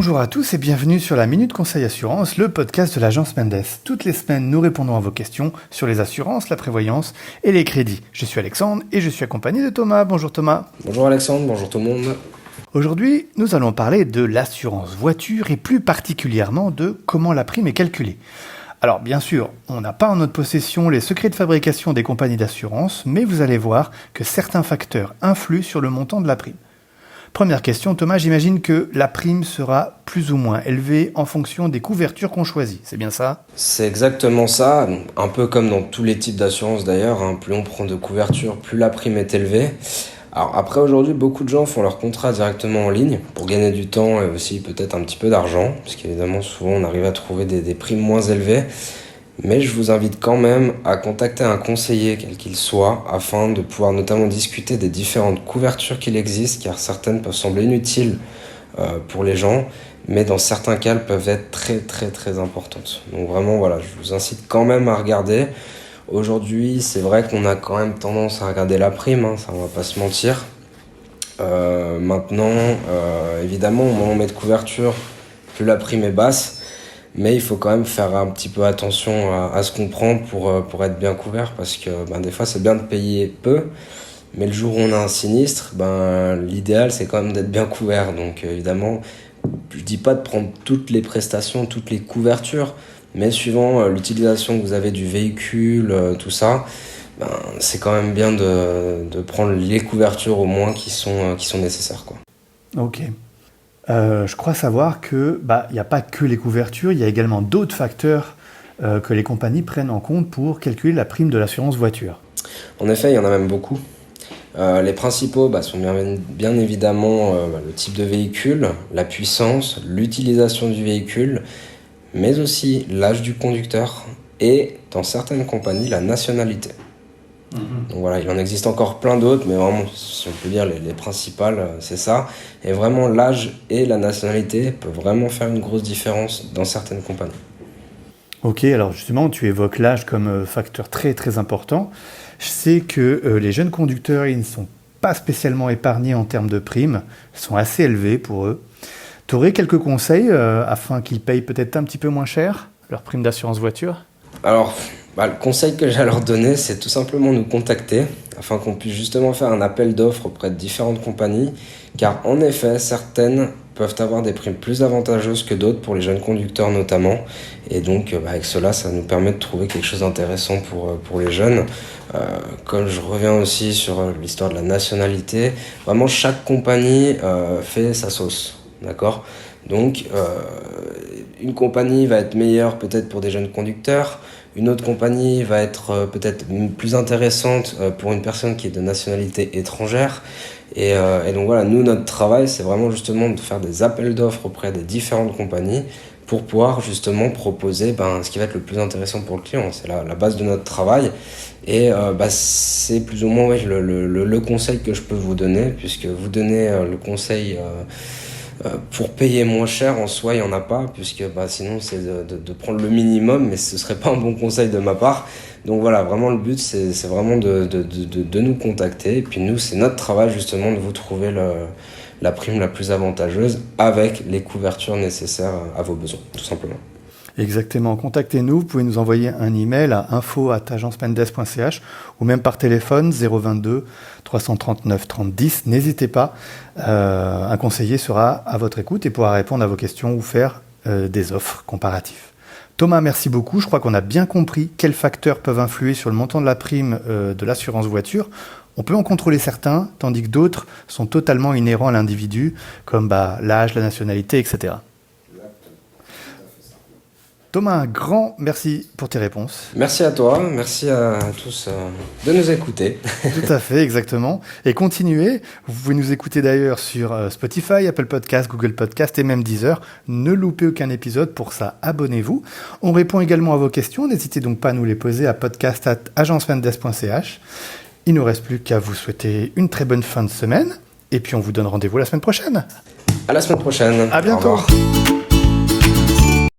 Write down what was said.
Bonjour à tous et bienvenue sur la Minute Conseil Assurance, le podcast de l'agence Mendes. Toutes les semaines, nous répondons à vos questions sur les assurances, la prévoyance et les crédits. Je suis Alexandre et je suis accompagné de Thomas. Bonjour Thomas. Bonjour Alexandre, bonjour tout le monde. Aujourd'hui, nous allons parler de l'assurance voiture et plus particulièrement de comment la prime est calculée. Alors bien sûr, on n'a pas en notre possession les secrets de fabrication des compagnies d'assurance, mais vous allez voir que certains facteurs influent sur le montant de la prime. Première question, Thomas, j'imagine que la prime sera plus ou moins élevée en fonction des couvertures qu'on choisit, c'est bien ça ? C'est exactement ça, un peu comme dans tous les types d'assurances d'ailleurs, plus on prend de couverture, plus la prime est élevée. Alors après aujourd'hui, beaucoup de gens font leur contrat directement en ligne pour gagner du temps et aussi peut-être un petit peu d'argent, parce qu'évidemment souvent on arrive à trouver des primes moins élevées. Mais je vous invite quand même à contacter un conseiller, quel qu'il soit, afin de pouvoir notamment discuter des différentes couvertures qu'il existe, car certaines peuvent sembler inutiles pour les gens, mais dans certains cas, elles peuvent être très très très importantes. Donc vraiment, voilà, je vous incite quand même à regarder. Aujourd'hui, c'est vrai qu'on a quand même tendance à regarder la prime, ça on va pas se mentir. Maintenant, évidemment, au moment où on met de couverture, plus la prime est basse. Mais il faut quand même faire un petit peu attention à ce qu'on prend pour être bien couvert, parce que des fois c'est bien de payer peu, mais le jour où on a un sinistre, l'idéal c'est quand même d'être bien couvert. Donc évidemment, je dis pas de prendre toutes les prestations, toutes les couvertures, mais suivant l'utilisation que vous avez du véhicule, tout ça, c'est quand même bien de prendre les couvertures au moins qui sont nécessaires, quoi. Ok. Je crois savoir que il n'y a pas que les couvertures, il y a également d'autres facteurs que les compagnies prennent en compte pour calculer la prime de l'assurance voiture. En effet, il y en a même beaucoup. Les principaux sont bien évidemment le type de véhicule, la puissance, l'utilisation du véhicule, mais aussi l'âge du conducteur et, dans certaines compagnies, la nationalité. Donc voilà, il en existe encore plein d'autres, mais vraiment, si on peut dire les principales, c'est ça. Et vraiment, l'âge et la nationalité peuvent vraiment faire une grosse différence dans certaines compagnies. Ok, alors justement, tu évoques l'âge comme facteur très très important. Je sais que les jeunes conducteurs, ils ne sont pas spécialement épargnés en termes de primes, ils sont assez élevés pour eux. Tu aurais quelques conseils afin qu'ils payent peut-être un petit peu moins cher leur prime d'assurance voiture ? Alors, le conseil que j'ai à leur donner, c'est tout simplement nous contacter afin qu'on puisse justement faire un appel d'offres auprès de différentes compagnies, car en effet, certaines peuvent avoir des primes plus avantageuses que d'autres pour les jeunes conducteurs notamment, et donc avec cela, ça nous permet de trouver quelque chose d'intéressant pour les jeunes. Comme je reviens aussi sur l'histoire de la nationalité, vraiment chaque compagnie fait sa sauce, d'accord ? Donc une compagnie va être meilleure peut-être pour des jeunes conducteurs, une autre compagnie va être peut-être plus intéressante pour une personne qui est de nationalité étrangère. Et donc voilà, nous, notre travail, c'est vraiment justement de faire des appels d'offres auprès des différentes compagnies pour pouvoir justement proposer ce qui va être le plus intéressant pour le client. C'est la base de notre travail. Et c'est plus ou moins le conseil que je peux vous donner, puisque vous donnez le conseil... pour payer moins cher, en soi, il n'y en a pas, puisque sinon c'est de prendre le minimum, mais ce ne serait pas un bon conseil de ma part. Donc voilà, vraiment le but, c'est vraiment de nous contacter. Et puis nous, c'est notre travail justement de vous trouver la prime la plus avantageuse avec les couvertures nécessaires à vos besoins, tout simplement. Exactement, contactez-nous, vous pouvez nous envoyer un email à info@agencemendes.ch ou même par téléphone 022 339 30 10. N'hésitez pas, un conseiller sera à votre écoute et pourra répondre à vos questions ou faire des offres comparatives. Thomas, merci beaucoup. Je crois qu'on a bien compris quels facteurs peuvent influer sur le montant de la prime de l'assurance voiture. On peut en contrôler certains, tandis que d'autres sont totalement inhérents à l'individu, comme l'âge, la nationalité, etc. Thomas, un grand merci pour tes réponses. Merci à toi, merci à tous de nous écouter. Tout à fait, exactement. Et continuez, vous pouvez nous écouter d'ailleurs sur Spotify, Apple Podcast, Google Podcast et même Deezer. Ne loupez aucun épisode, pour ça, abonnez-vous. On répond également à vos questions, n'hésitez donc pas à nous les poser à podcast@agencemendes.ch. Il ne nous reste plus qu'à vous souhaiter une très bonne fin de semaine, et puis on vous donne rendez-vous la semaine prochaine. À la semaine prochaine. À bientôt. Au revoir.